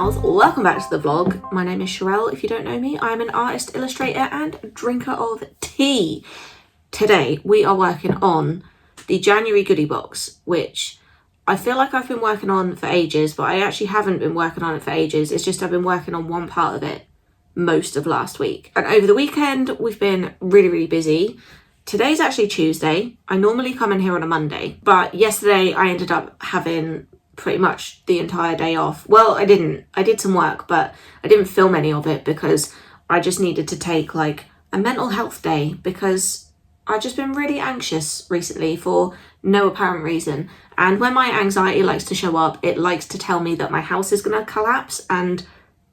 pals, welcome back to the vlog. My name is Sherelle. If you don't know me, I'm an artist, illustrator and drinker of tea. Today we are working on the January goodie box, which I feel like I've been working on for ages, but I actually haven't been working on it for ages. It's just I've been working on one part of it most of last week. And over the weekend, we've been really busy. Today's actually Tuesday. I normally come in here on a Monday, but yesterday I ended up having pretty much the entire day off. Well, I didn't. I did some work, but I didn't film any of it because I just needed to take like a mental health day because I've just been really anxious recently for no apparent reason. And when my anxiety likes to show up, it likes to tell me that my house is going to collapse. And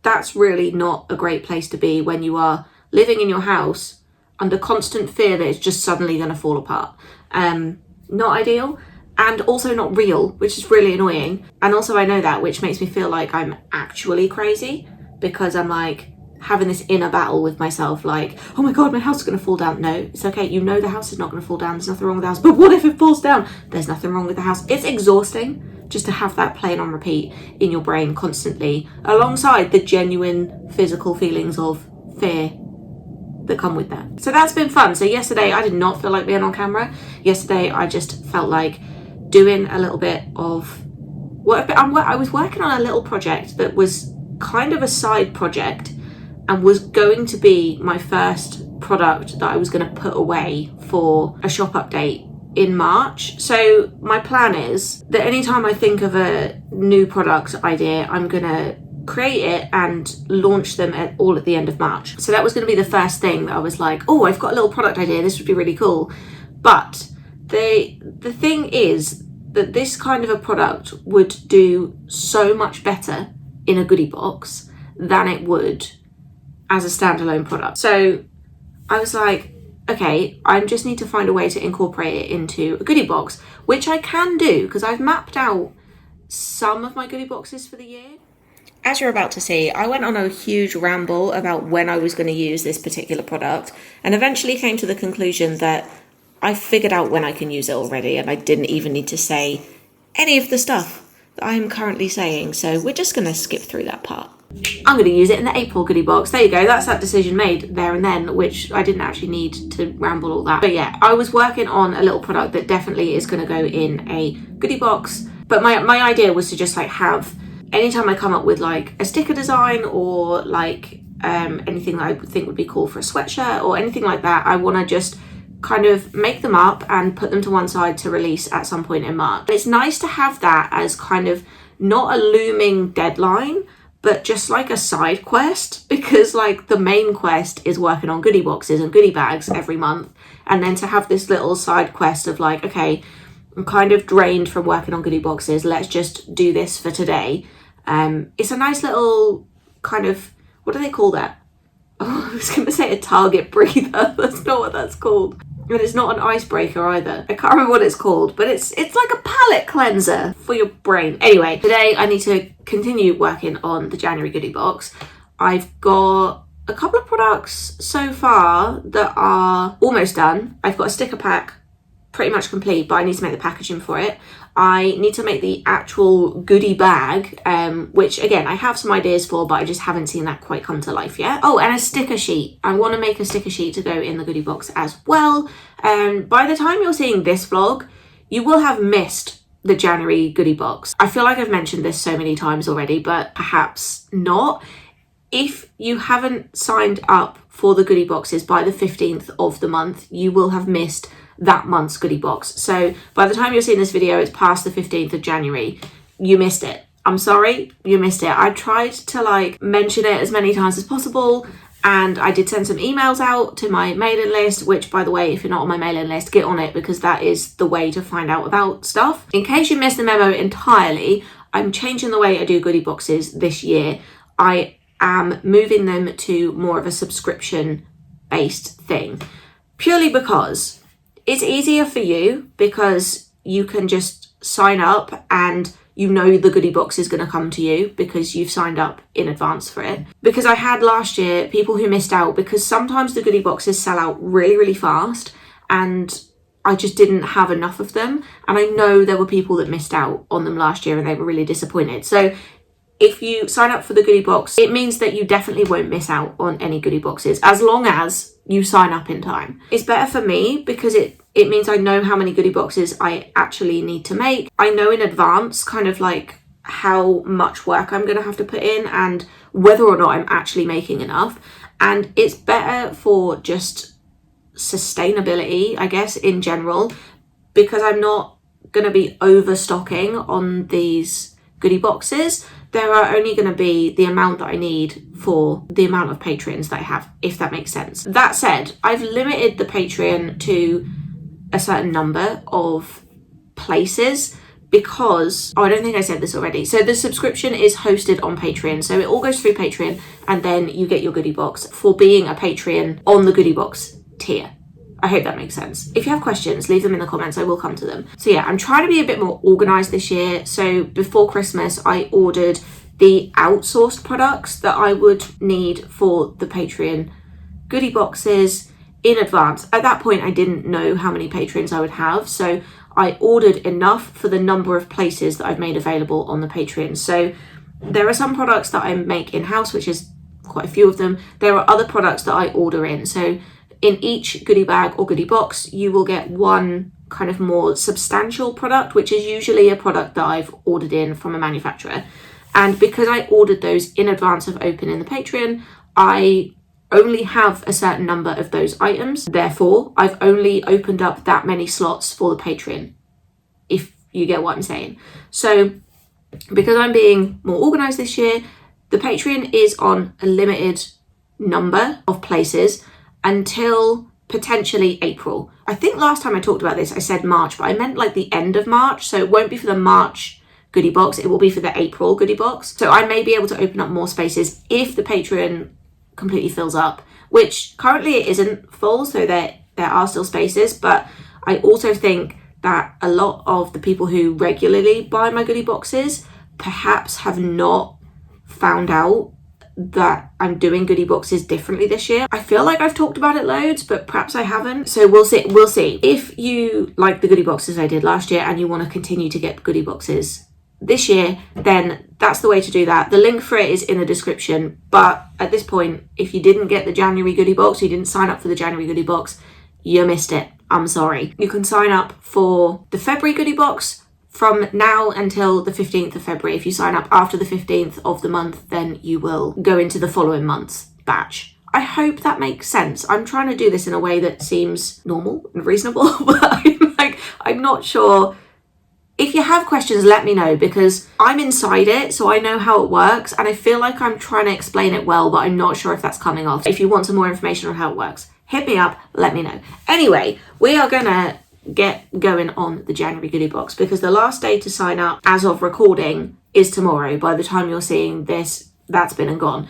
that's really not a great place to be when you are living in your house under constant fear that it's just suddenly going to fall apart. Not ideal. And also not real, which is really annoying. And also I know that, which makes me feel like I'm actually crazy because I'm like having this inner battle with myself, like, oh my God, my house is going to fall down. No, it's okay. You know the house is not going to fall down. There's nothing wrong with the house. But what if it falls down? There's nothing wrong with the house. It's exhausting just to have that playing on repeat in your brain constantly, alongside the genuine physical feelings of fear that come with that. So that's been fun. So yesterday I did not feel like being on camera. Yesterday I just felt like doing a little bit of work. I was working on a little project that was kind of a side project and was going to be my first product that I was going to put away for a shop update in March. So my plan is that anytime I think of a new product idea, I'm going to create it and launch them all at the end of March. So that was going to be the first thing that I was like, oh, I've got a little product idea. This would be really cool. But the thing is that this kind of a product would do so much better in a goodie box than it would as a standalone product. So I was like, okay, I just need to find a way to incorporate it into a goodie box, which I can do because I've mapped out some of my goodie boxes for the year. As you're about to see, I went on a huge ramble about when I was going to use this particular product and eventually came to the conclusion that I figured out when I can use it already and I didn't even need to say any of the stuff that I'm currently saying. So we're just going to skip through that part. I'm going to use it in the April goodie box. There you go. That's that decision made there and then, which I didn't actually need to ramble all that. But yeah, I was working on a little product that definitely is going to go in a goodie box. But my idea was to just like have, anytime I come up with like a sticker design or like anything that I would think would be cool for a sweatshirt or anything like that, I want to just kind of make them up and put them to one side to release at some point in March. It's nice to have that as kind of not a looming deadline, but just like a side quest, because like the main quest is working on goodie boxes and goodie bags every month. And then to have this little side quest of like, okay, I'm kind of drained from working on goodie boxes. Let's just do this for today. It's a nice little kind of, what do they call that? Oh, I was going to say a target breather. That's not what that's called. And it's not an icebreaker either. I can't remember what it's called, but it's like a palate cleanser for your brain. Anyway, today I need to continue working on the January goodie box. I've got a couple of products so far that are almost done. I've got a sticker pack pretty much complete, but I need to make the packaging for it. I need to make the actual goodie bag, which again, I have some ideas for, but I just haven't seen that quite come to life yet. Oh, and a sticker sheet. I want to make a sticker sheet to go in the goodie box as well. By the time you're seeing this vlog, you will have missed the January goodie box. I feel like I've mentioned this so many times already, but perhaps not. If you haven't signed up for the goodie boxes by the 15th of the month, you will have missed that month's goodie box. So by the time you're seeing this video, it's past the 15th of January. You missed it. I'm sorry, you missed it. I tried to like mention it as many times as possible, and I did send some emails out to my mailing list, which by the way, if you're not on my mailing list, get on it because that is the way to find out about stuff. In case you missed the memo entirely, I'm changing the way I do goodie boxes this year. I am moving them to more of a subscription based thing, purely because it's easier for you because you can just sign up and you know the goodie box is going to come to you because you've signed up in advance for it. Because I had last year people who missed out because sometimes the goodie boxes sell out really fast and I just didn't have enough of them. And I know there were people that missed out on them last year and they were really disappointed. So if you sign up for the goodie box, it means that you definitely won't miss out on any goodie boxes as long as you sign up in time. It's better for me because it means I know how many goodie boxes I actually need to make. I know in advance kind of like how much work I'm going to have to put in and whether or not I'm actually making enough. And it's better for just sustainability, I guess, in general, because I'm not going to be overstocking on these goodie boxes. There are only going to be the amount that I need for the amount of Patreons that I have, if that makes sense. That said, I've limited the Patreon to a certain number of places because, I don't think I said this already. So the subscription is hosted on Patreon. So it all goes through Patreon and then you get your goodie box for being a Patreon on the goodie box tier. I hope that makes sense. If you have questions, leave them in the comments. I will come to them. So yeah, I'm trying to be a bit more organized this year. So before Christmas, I ordered the outsourced products that I would need for the Patreon goodie boxes in advance. At that point, I didn't know how many Patreons I would have. So I ordered enough for the number of places that I've made available on the Patreon. So there are some products that I make in-house, which is quite a few of them. There are other products that I order in. So in each goodie bag or goodie box, you will get one kind of more substantial product, which is usually a product that I've ordered in from a manufacturer. And because I ordered those in advance of opening the Patreon, I only have a certain number of those items. Therefore, I've only opened up that many slots for the Patreon, if you get what I'm saying. So because I'm being more organized this year, the Patreon is on a limited number of places until potentially April. I think last time I talked about this, I said March, but I meant like the end of March. So it won't be for the March goodie box. It will be for the April goodie box. So I may be able to open up more spaces if the Patreon completely fills up, which currently it isn't full. So there are still spaces, but I also think that a lot of the people who regularly buy my goodie boxes perhaps have not found out that I'm doing goodie boxes differently this year. I feel like I've talked about it loads, but perhaps I haven't. So we'll see. If you like the goodie boxes I did last year and you want to continue to get goodie boxes this year, then that's the way to do that. The link for it is in the description. But at this point, if you didn't get the January goodie box, you didn't sign up for the January goodie box, you missed it. I'm sorry. You can sign up for the February goodie box from now until the 15th of February. If you sign up after the 15th of the month, then you will go into the following month's batch. I hope that makes sense. I'm trying to do this in a way that seems normal and reasonable, but I'm not sure. If you have questions, let me know, because I'm inside it, so I know how it works, and I feel like I'm trying to explain it well, but I'm not sure if that's coming off. If you want some more information on how it works, hit me up, let me know. Anyway, we are gonna get going on the January goodie box because the last day to sign up as of recording is tomorrow. By the time you're seeing this, that's been and gone.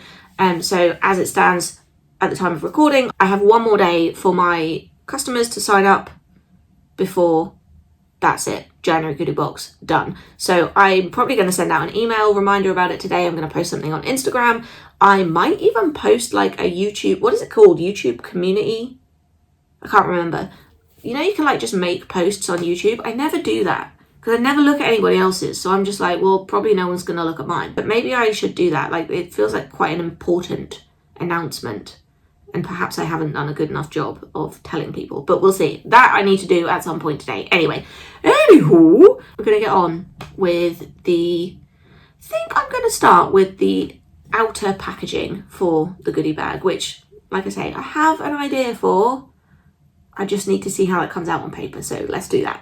So as it stands at the time of recording, I have one more day for my customers to sign up before that's it. January goodie box done. So I'm probably going to send out an email reminder about it today. I'm going to post something on Instagram. I might even post like a YouTube, what is it called? YouTube community? I can't remember. You know, you can like just make posts on YouTube. I never do that because I never look at anybody else's. So I'm just like, well, probably no one's going to look at mine. But maybe I should do that. Like, it feels like quite an important announcement. And perhaps I haven't done a good enough job of telling people. But we'll see. That I need to do at some point today. Anywho, we're going to get on with I think I'm going to start with the outer packaging for the goodie bag, which, like I say, I have an idea for. I just need to see how it comes out on paper, so let's do that.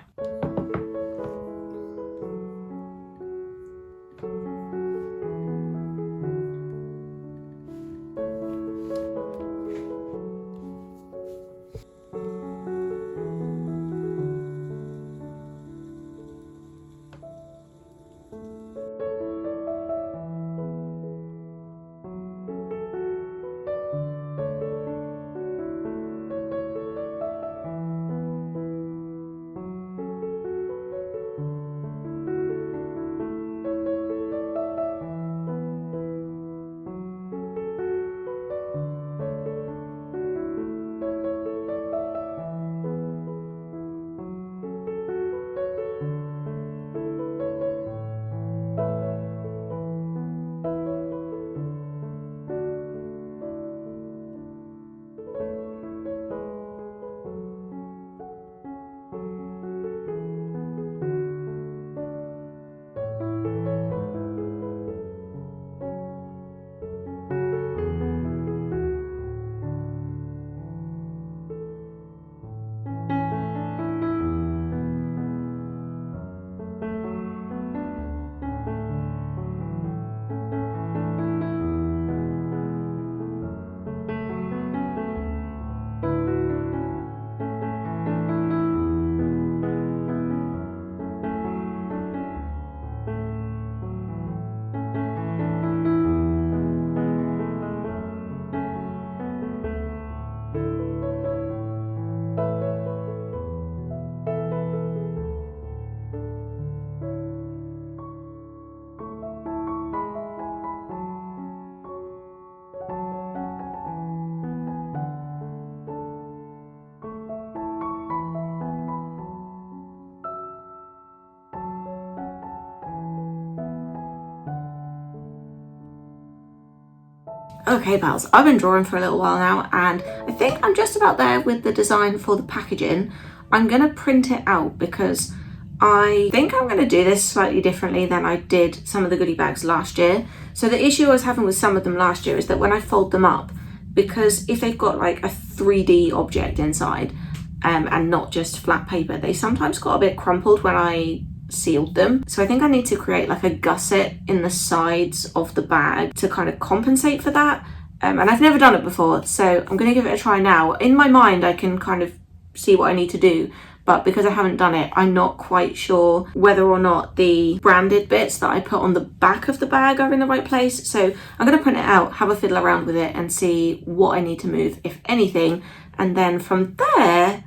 Okay pals, I've been drawing for a little while now and I think I'm just about there with the design for the packaging. I'm going to print it out because I think I'm going to do this slightly differently than I did some of the goodie bags last year. So the issue I was having with some of them last year is that when I fold them up, because if they've got like a 3D object inside and not just flat paper, they sometimes got a bit crumpled when I sealed them. So I think I need to create like a gusset in the sides of the bag to kind of compensate for that. And I've never done it before, so I'm going to give it a try now. In my mind, I can kind of see what I need to do, but because I haven't done it, I'm not quite sure whether or not the branded bits that I put on the back of the bag are in the right place. So I'm going to print it out, have a fiddle around with it and see what I need to move, if anything. And then from there,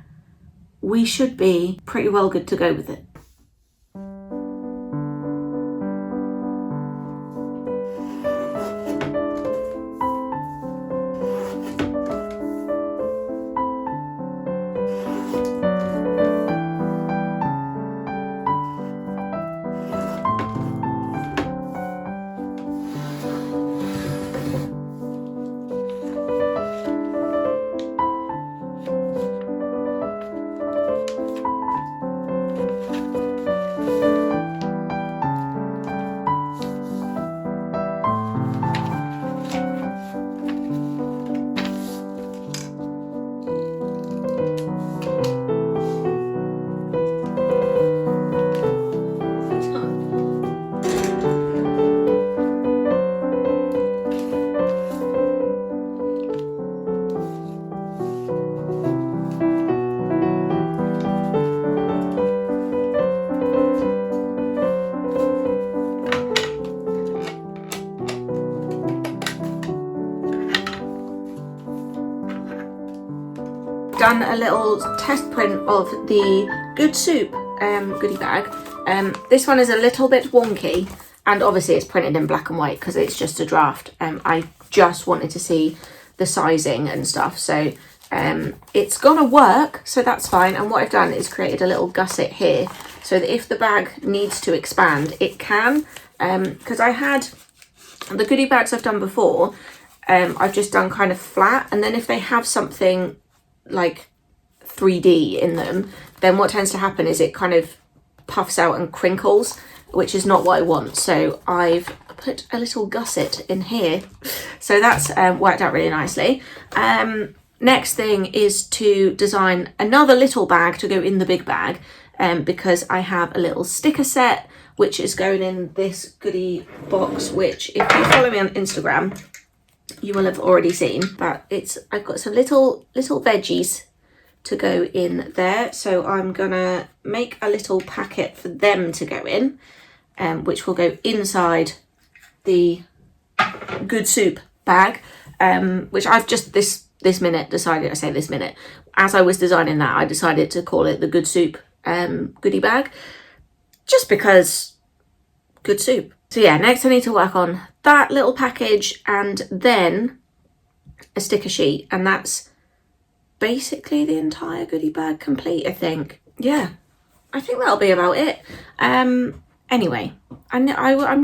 we should be pretty well good to go with it. Done a little test print of the Good Soup goodie bag. This one is a little bit wonky and obviously it's printed in black and white because it's just a draft. I just wanted to see the sizing and stuff, so it's gonna work, so that's fine. And what I've done is created a little gusset here so that if the bag needs to expand, it can. Because I had the goodie bags I've done before, I've just done kind of flat, and then if they have something like 3D in them, then what tends to happen is it kind of puffs out and crinkles, which is not what I want. So I've put a little gusset in here, so that's worked out really nicely. Next thing is to design another little bag to go in the big bag, because I have a little sticker set which is going in this goodie box, which if you follow me on Instagram you will have already seen, but I've got some little veggies to go in there. So I'm gonna make a little packet for them to go in, which will go inside the Good Soup bag, which I've just this minute decided, I say this minute, as I was designing that, I decided to call it the Good Soup goodie bag, just because good soup. So yeah, next I need to work on that little package and then a sticker sheet, and that's basically the entire goodie bag complete, I think. Yeah, I think that'll be about it. Anyway, I'm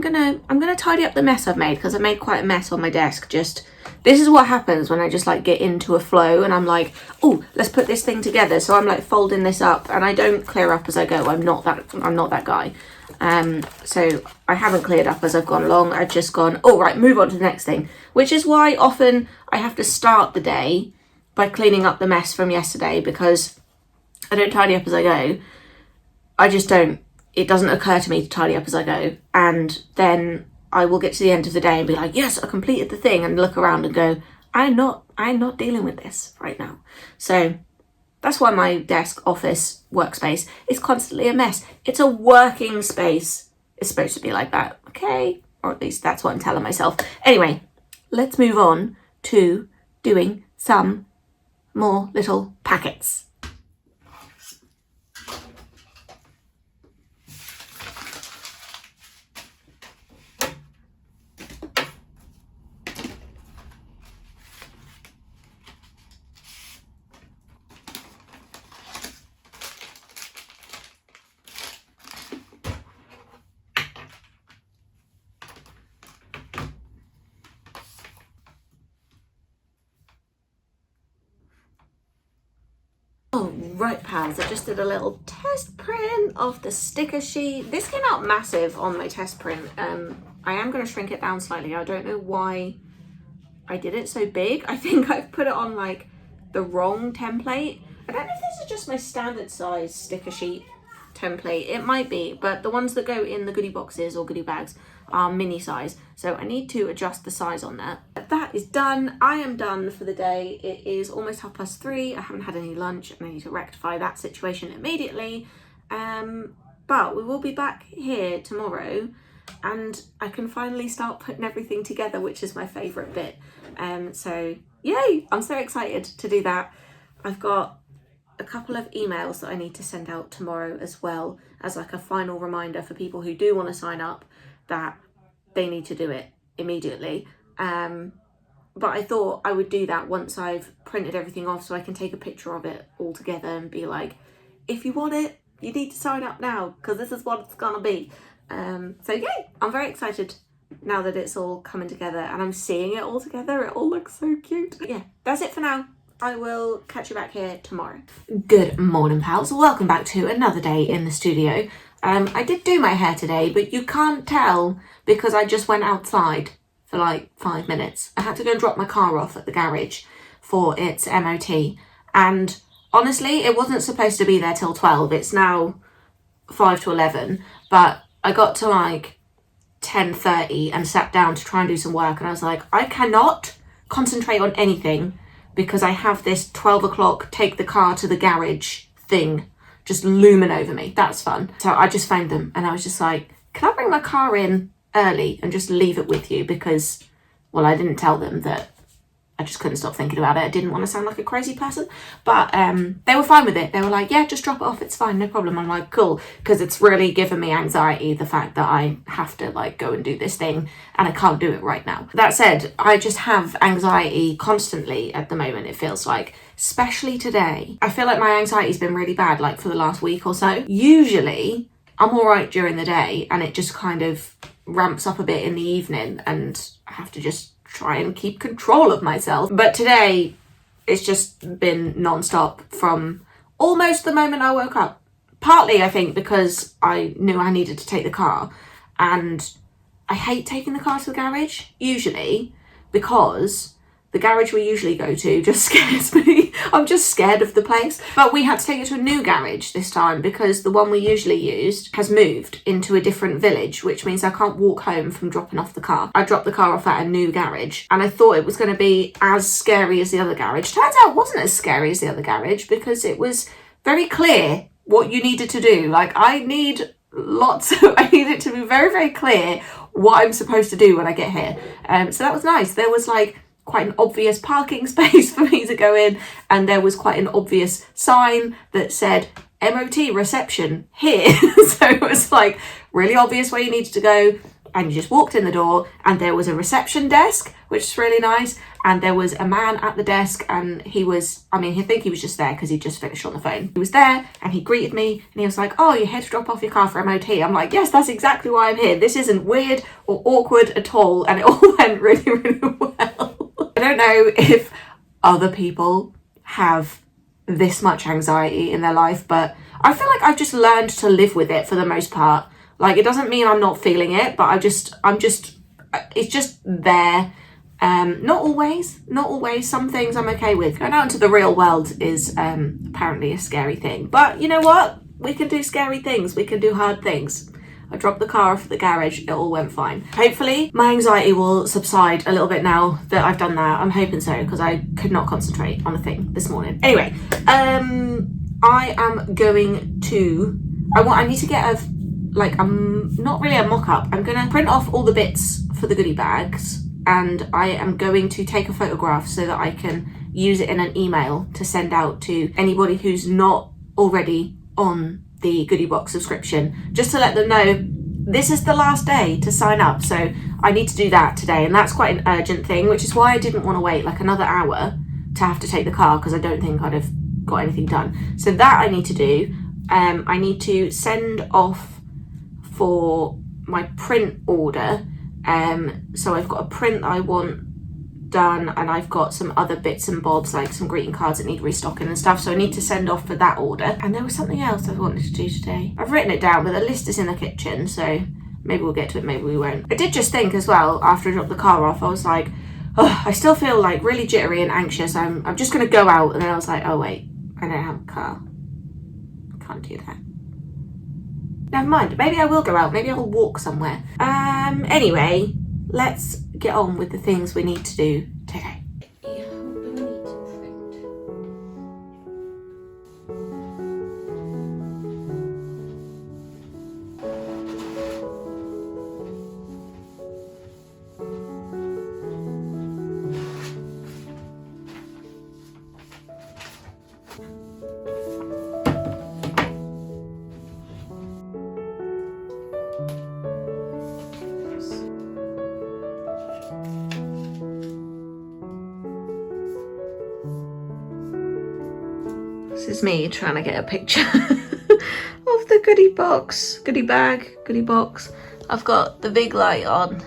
gonna tidy up the mess I've made, because I made quite a mess on my desk. Just, this is what happens when I just like get into a flow and I'm like, oh, let's put this thing together. So I'm like folding this up and I don't clear up as I go. I'm not that guy. So I haven't cleared up as I've gone along. I've just gone, oh right, move on to the next thing, which is why often I have to start the day by cleaning up the mess from yesterday, because I don't tidy up as I go. I just don't, it doesn't occur to me to tidy up as I go, and then I will get to the end of the day and be like, yes, I completed the thing, and look around and go, I'm not dealing with this right now. So that's why my desk, office, workspace is constantly a mess. It's a working space. It's supposed to be like that, okay? Or at least that's what I'm telling myself. Anyway, let's move on to doing some more little packets. Oh, right, pals, I just did a little test print of the sticker sheet. This came out massive on my test print. I am going to shrink it down slightly. I don't know why I did it so big. I think I've put it on like the wrong template. I don't know if this is just my standard size sticker sheet template. It might be, but the ones that go in the goodie boxes or goodie bags are mini size. So I need to adjust the size on that. That is done. I am done for the day. It is almost 3:30. I haven't had any lunch and I need to rectify that situation immediately. But we will be back here tomorrow and I can finally start putting everything together, which is my favourite bit. So yay, I'm so excited to do that. I've got a couple of emails that I need to send out tomorrow as well as like a final reminder for people who do want to sign up that they need to do it immediately. But I thought I would do that once I've printed everything off so I can take a picture of it all together and be like, if you want it, you need to sign up now because this is what it's gonna be. So yay, I'm very excited now that it's all coming together and I'm seeing it all together. It all looks so cute. But yeah, that's it for now. I will catch you back here tomorrow. Good morning, pals. Welcome back to another day in the studio. I did do my hair today, but you can't tell because I just went outside for like 5 minutes. I had to go and drop my car off at the garage for its MOT. And honestly, it wasn't supposed to be there till 12. It's now 5 to 11. But I got to like 10:30 and sat down to try and do some work. And I was like, I cannot concentrate on anything because I have this 12 o'clock take the car to the garage thing just looming over me. That's fun. So I just phoned them and I was just like, can I bring my car in early and just leave it with you? Because, well, I didn't tell them that I just couldn't stop thinking about it. I didn't want to sound like a crazy person, but they were fine with it. They were like, yeah, just drop it off. It's fine. No problem. I'm like, cool. Because it's really given me anxiety, the fact that I have to like go and do this thing and I can't do it right now. That said, I just have anxiety constantly at the moment. It feels like, especially today. I feel like my anxiety's been really bad, like for the last week or so. Usually I'm all right during the day and it just kind of ramps up a bit in the evening and I have to just try and keep control of myself. But today it's just been non-stop from almost the moment I woke up. Partly I think because I knew I needed to take the car and I hate taking the car to the garage usually because the garage we usually go to just scares me. I'm just scared of the place. But we had to take it to a new garage this time because the one we usually used has moved into a different village, which means I can't walk home from dropping off the car. I dropped the car off at a new garage and I thought it was going to be as scary as the other garage. Turns out it wasn't as scary as the other garage because it was very clear what you needed to do. Like I need it to be very, very clear what I'm supposed to do when I get here. So that was nice. There was like quite an obvious parking space for me to go in and there was quite an obvious sign that said MOT reception here. So it was like really obvious where you needed to go and you just walked in the door and there was a reception desk, which is really nice, and there was a man at the desk and he was, I think he was just there because he just finished on the phone. He was there and he greeted me and he was like, oh, you're here to drop off your car for MOT. I'm like, yes, that's exactly why I'm here. This isn't weird or awkward at all, and it all went really, really well. I don't know if other people have this much anxiety in their life, but I feel like I've just learned to live with it for the most part. Like it doesn't mean I'm not feeling it, but it's just there. Not always. Some things I'm okay with. Going out into the real world is apparently a scary thing, but you know what? We can do scary things. We can do hard things. I dropped the car off at the garage, it all went fine. Hopefully my anxiety will subside a little bit now that I've done that. I'm hoping so, because I could not concentrate on a thing this morning. Anyway, I am going to, I need to get not really a mock-up. I'm gonna print off all the bits for the goodie bags and I am going to take a photograph so that I can use it in an email to send out to anybody who's not already on the goodie box subscription, just to let them know this is the last day to sign up. So I need to do that today and that's quite an urgent thing, which is why I didn't want to wait like another hour to have to take the car because I don't think I'd have got anything done. So that I need to do. I need to send off for my print order. So I've got a print that I want done, and I've got some other bits and bobs, like some greeting cards that need restocking and stuff, so I need to send off for that order. And there was something else I wanted to do today. I've written it down, but the list is in the kitchen, so maybe we'll get to it, maybe we won't. I did just think as well, after I dropped the car off, I was like, oh, I still feel like really jittery and anxious. I'm just gonna go out, and then I was like, oh wait, I don't have a car. I can't do that. Never mind, maybe I will go out, maybe I'll walk somewhere. Anyway, let's get on with the things we need to do today. This is me trying to get a picture of the goodie box, goodie bag, goodie box. I've got the big light on.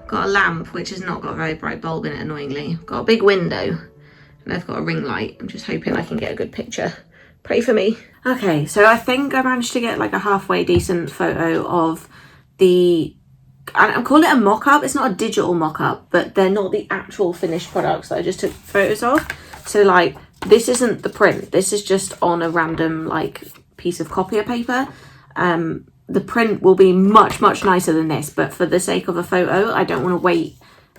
I've got a lamp, which has not got a very bright bulb in it, annoyingly. I've got a big window, and I've got a ring light. I'm just hoping I can get a good picture. Pray for me. Okay, so I think I managed to get like a halfway decent photo of the, I'm calling it a mock-up. It's not a digital mock-up, but they're not the actual finished products that I just took photos of. So like, this isn't the print. This is just on a random like piece of copier paper. The print will be much nicer than this, but for the sake of a photo, I don't want to wait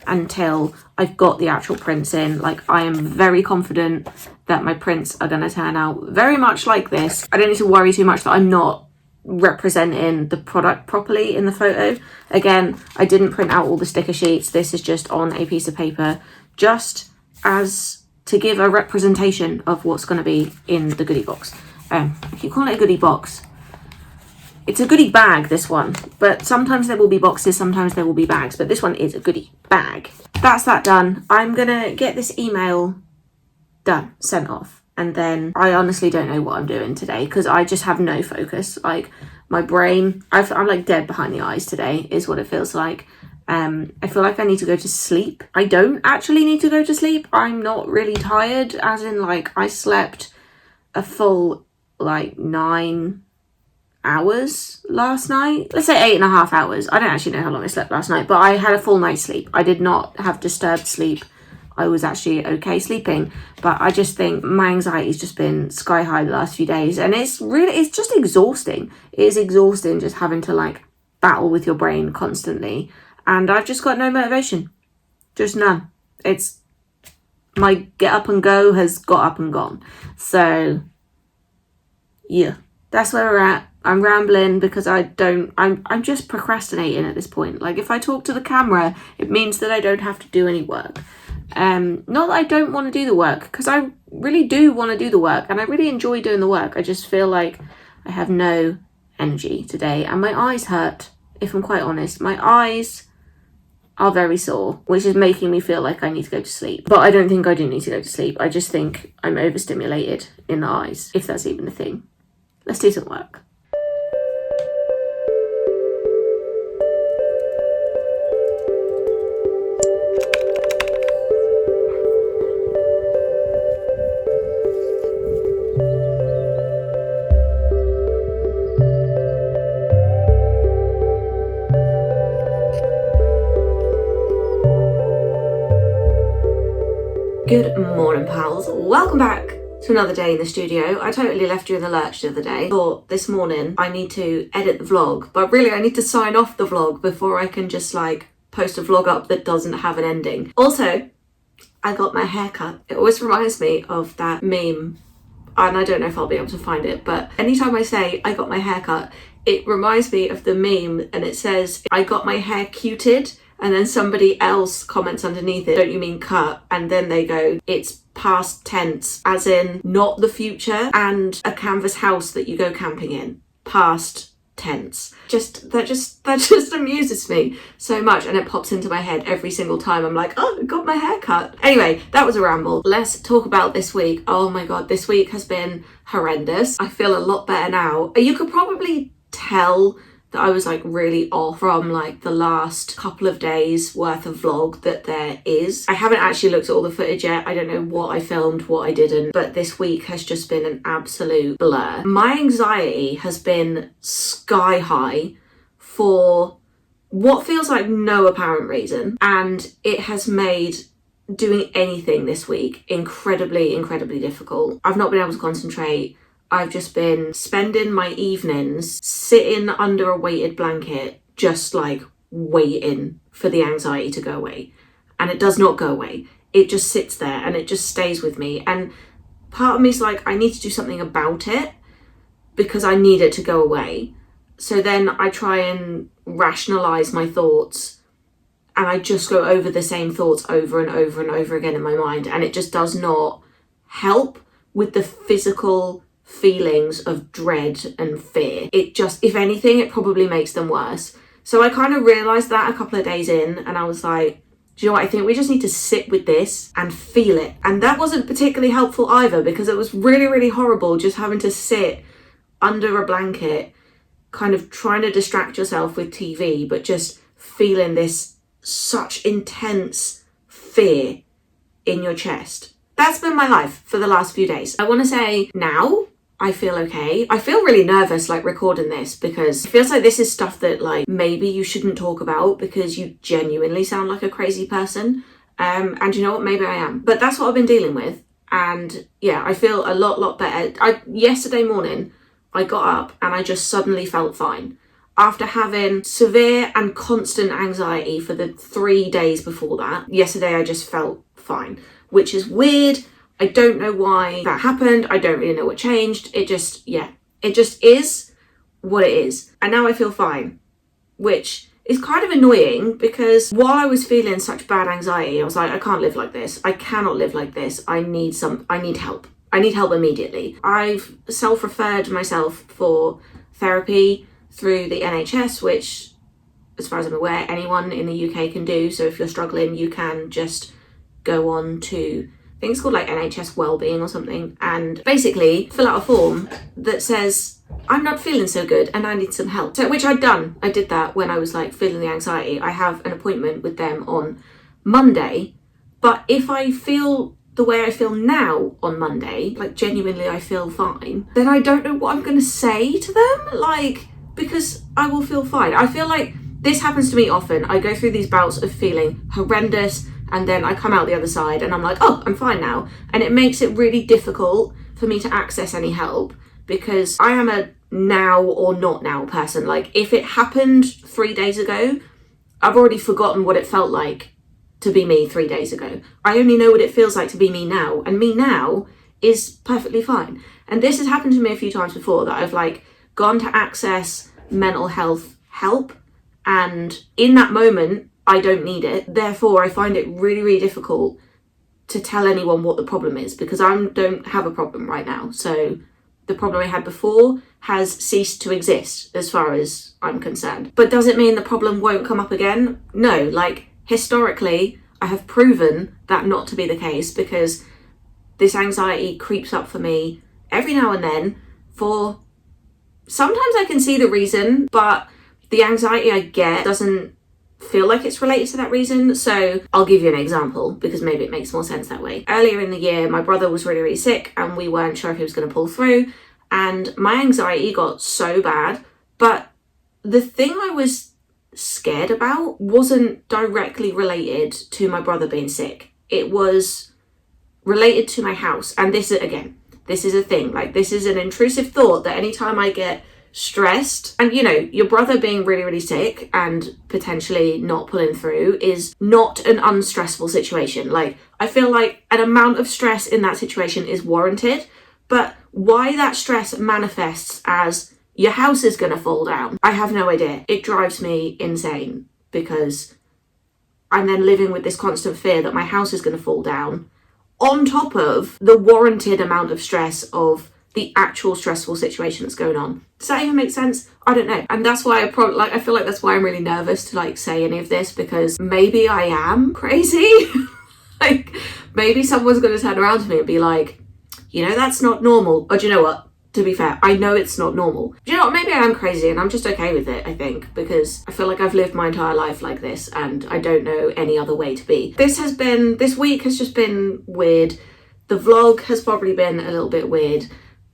until I've got the actual prints in. Like, I am very confident that my prints are going to turn out very much like this. I don't need to worry too much that I'm not representing the product properly in the photo. Again, I didn't print out all the sticker sheets. This is just on a piece of paper, just as to give a representation of what's going to be in the goodie box. I keep calling it a goodie box. It's a goodie bag, this one, but sometimes there will be boxes, sometimes there will be bags, but this one is a goodie bag. That's that done. I'm gonna get this email done, sent off, and then I honestly don't know what I'm doing today because I just have no focus. Like, my brain, I'm like dead behind the eyes today is what it feels like. I feel like I need to go to sleep. I don't actually need to go to sleep. I'm not really tired, as in like I slept a full like 9 hours last night. Let's say 8.5 hours. I don't actually know how long I slept last night, but I had a full night's sleep. I did not have disturbed sleep. I was actually okay sleeping, but I just think my anxiety's just been sky high the last few days, and it's just exhausting. It is exhausting just having to like battle with your brain constantly. And I've just got no motivation. Just none. It's my get up and go has got up and gone. So yeah, that's where we're at. I'm rambling because I'm just procrastinating at this point. Like, if I talk to the camera, it means that I don't have to do any work. Not that I don't want to do the work, because I really do want to do the work and I really enjoy doing the work. I just feel like I have no energy today, and my eyes hurt, if I'm quite honest. My eyes are very sore, which is making me feel like I need to go to sleep. But I don't think I do need to go to sleep. I just think I'm overstimulated in the eyes, if that's even a thing. Let's do some work. Good morning, pals. Welcome back to another day in the studio. I totally left you in the lurch the other day. Thought this morning I need to edit the vlog, but really I need to sign off the vlog before I can just like post a vlog up that doesn't have an ending. Also, I got my hair cut. It always reminds me of that meme, and I don't know if I'll be able to find it, but anytime I say I got my hair cut, it reminds me of the meme, and it says, I got my hair cuted. And then somebody else comments underneath it, don't you mean cut? And then they go, it's past tense, as in not the future, and a canvas house that you go camping in. Past tense. That just amuses me so much, and it pops into my head every single time. I'm like, oh, I got my hair cut. Anyway, that was a ramble. Let's talk about this week. Oh my God, this week has been horrendous. I feel a lot better now. You could probably tell that I was like really off from like the last couple of days worth of vlog that there is. I haven't actually looked at all the footage yet. I don't know what I filmed, what I didn't, but this week has just been an absolute blur. My anxiety has been sky high for what feels like no apparent reason, and it has made doing anything this week incredibly difficult. I've not been able to concentrate. I've just been spending my evenings sitting under a weighted blanket, just like waiting for the anxiety to go away. And it does not go away. It just sits there and it just stays with me. And part of me is like, I need to do something about it because I need it to go away. So then I try and rationalize my thoughts, and I just go over the same thoughts over and over and over again in my mind. And it just does not help with the physical feelings of dread and fear. It just, if anything, it probably makes them worse. So I kind of realized that a couple of days in, and I was like, do you know what, I think we just need to sit with this and feel it. And that wasn't particularly helpful either, because it was really horrible just having to sit under a blanket, kind of trying to distract yourself with TV, but just feeling this such intense fear in your chest. That's been my life for the last few days. I want to say now I feel okay. I feel really nervous like recording this, because it feels like this is stuff that like maybe you shouldn't talk about because you genuinely sound like a crazy person. And you know what, maybe I am. But that's what I've been dealing with. And yeah, I feel a lot better. Yesterday morning, I got up and I just suddenly felt fine. After having severe and constant anxiety for the 3 days before that, yesterday I just felt fine, which is weird. I don't know why that happened. I don't really know what changed. It just is what it is. And now I feel fine, which is kind of annoying, because while I was feeling such bad anxiety, I was like, I can't live like this. I cannot live like this. I need help. I need help immediately. I've self-referred myself for therapy through the NHS, which, as far as I'm aware, anyone in the UK can do. So if you're struggling, you can just go on to, I think it's called like NHS Wellbeing or something, and basically fill out a form that says, I'm not feeling so good and I need some help. So, which I'd done. I did that when I was like feeling the anxiety. I have an appointment with them on Monday, but if I feel the way I feel now on Monday, like genuinely I feel fine, then I don't know what I'm going to say to them, like, because I will feel fine. I feel like this happens to me often. I go through these bouts of feeling horrendous, and then I come out the other side and I'm like, oh, I'm fine now. And it makes it really difficult for me to access any help, because I am a now or not now person. Like, if it happened 3 days ago, I've already forgotten what it felt like to be me 3 days ago. I only know what it feels like to be me now, and me now is perfectly fine. And this has happened to me a few times before, that I've like gone to access mental health help, and in that moment I don't need it. Therefore I find it really difficult to tell anyone what the problem is, because I don't have a problem right now. So the problem I had before has ceased to exist as far as I'm concerned. But does it mean the problem won't come up again? No, like historically, I have proven that not to be the case, because this anxiety creeps up for me every now and then for, sometimes I can see the reason, but the anxiety I get doesn't feel like it's related to that reason. So I'll give you an example, because maybe it makes more sense that way. Earlier in the year, my brother was really sick and we weren't sure if he was going to pull through, and my anxiety got so bad. But the thing I was scared about wasn't directly related to my brother being sick. It was related to my house. And this is a thing, like, this is an intrusive thought that anytime I get stressed, and you know, your brother being really sick and potentially not pulling through is not an unstressful situation. Like, I feel like an amount of stress in that situation is warranted, but why that stress manifests as your house is gonna fall down, I have no idea. It drives me insane, because I'm then living with this constant fear that my house is gonna fall down, on top of the warranted amount of stress of the actual stressful situation that's going on. Does that even make sense? I don't know. And that's why I feel like that's why I'm really nervous to like say any of this, because maybe I am crazy. Like, maybe someone's going to turn around to me and be like, you know, that's not normal. Or do you know what? to be fair. I know it's not normal. Do you know what? Maybe I am crazy and I'm just okay with it, I think, because I feel like I've lived my entire life like this and I don't know any other way to be. This week has just been weird. The vlog has probably been a little bit weird,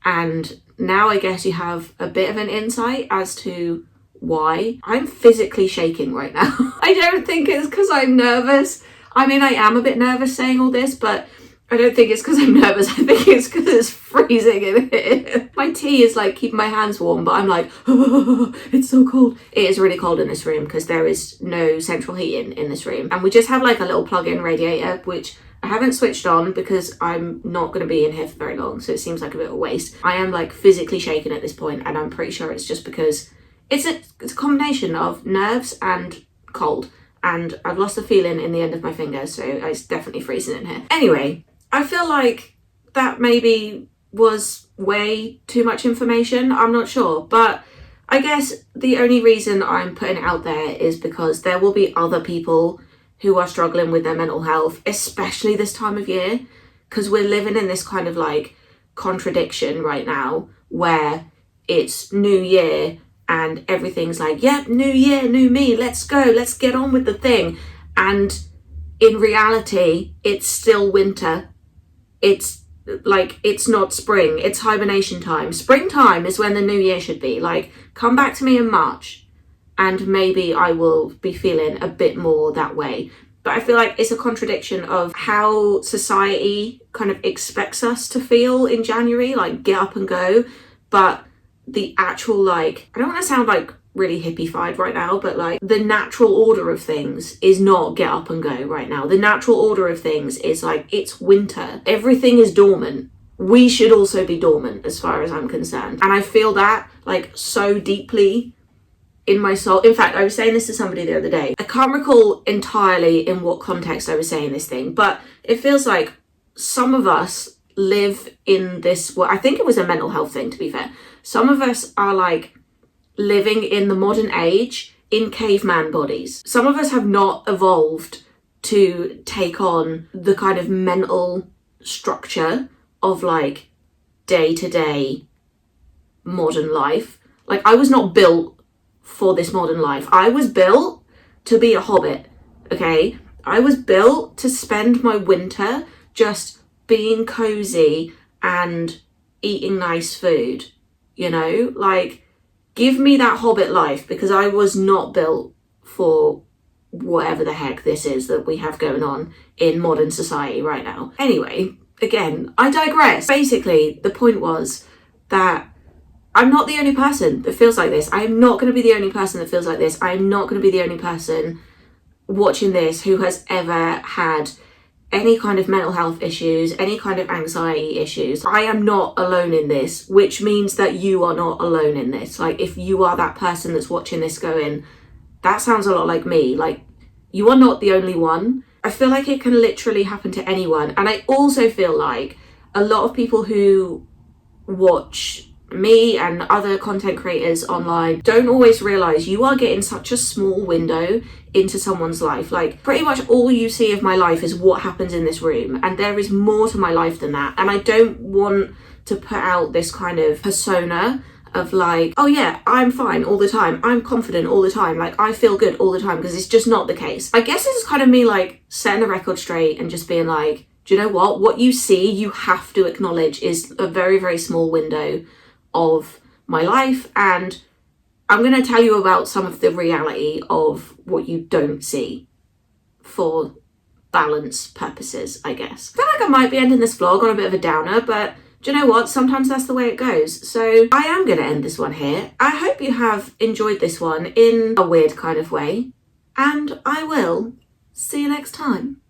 and now I guess you have a bit of an insight as to why. I'm physically shaking right now. I don't think it's because I'm nervous. I mean, I am a bit nervous saying all this, but I don't think it's because I'm nervous. I think it's because it's freezing in here. My tea is like keeping my hands warm, but I'm like, oh, it's so cold. It is really cold in this room because there is no central heating in this room. And we just have like a little plug-in radiator, which I haven't switched on because I'm not going to be in here for very long. So it seems like a bit of a waste. I am like physically shaking at this point, and I'm pretty sure it's just because it's a combination of nerves and cold. And I've lost the feeling in the end of my finger, so it's definitely freezing in here. Anyway, I feel like that maybe was way too much information. I'm not sure, but I guess the only reason I'm putting it out there is because there will be other people who are struggling with their mental health, especially this time of year, because we're living in this kind of like contradiction right now where it's New Year and everything's like, yep, new year, new me, let's go, let's get on with the thing. And in reality, it's still winter. It's like, it's not spring, it's hibernation time. Springtime is when the new year should be. Like, come back to me in March and maybe I will be feeling a bit more that way. But I feel like it's a contradiction of how society kind of expects us to feel in January, like get up and go. But the actual, like, I don't want to sound like really hippie-fied right now, but like the natural order of things is not get up and go right now. The natural order of things is like, it's winter. Everything is dormant. We should also be dormant as far as I'm concerned. And I feel that like so deeply in my soul. In fact, I was saying this to somebody the other day. I can't recall entirely in what context I was saying this thing, but it feels like some of us live in this, well, I think it was a mental health thing, to be fair. Some of us are like living in the modern age in caveman bodies. Some of us have not evolved to take on the kind of mental structure of like day-to-day modern life. Like, I was not built for this modern life. I was built to be a hobbit, okay? I was built to spend my winter just being cozy and eating nice food, you know? Like, give me that hobbit life, because I was not built for whatever the heck this is that we have going on in modern society right now. Anyway, again, I digress. Basically, the point was that I'm not the only person that feels like this. I am not going to be the only person that feels like this. I am not going to be the only person watching this who has ever had any kind of mental health issues, any kind of anxiety issues. I am not alone in this, which means that you are not alone in this. Like, if you are that person that's watching this going, that sounds a lot like me, like, you are not the only one. I feel like it can literally happen to anyone. And I also feel like a lot of people who watch me and other content creators online don't always realize you are getting such a small window into someone's life. Like, pretty much all you see of my life is what happens in this room, and there is more to my life than that. And I don't want to put out this kind of persona of like, oh yeah, I'm fine all the time, I'm confident all the time, like I feel good all the time, because it's just not the case. I guess this is kind of me like setting a record straight and just being like, do you know what you see, you have to acknowledge is a very, very small window of my life, and I'm going to tell you about some of the reality of what you don't see for balance purposes, I guess. I feel like I might be ending this vlog on a bit of a downer, but do you know what? Sometimes that's the way it goes. So I am going to end this one here. I hope you have enjoyed this one in a weird kind of way, and I will see you next time.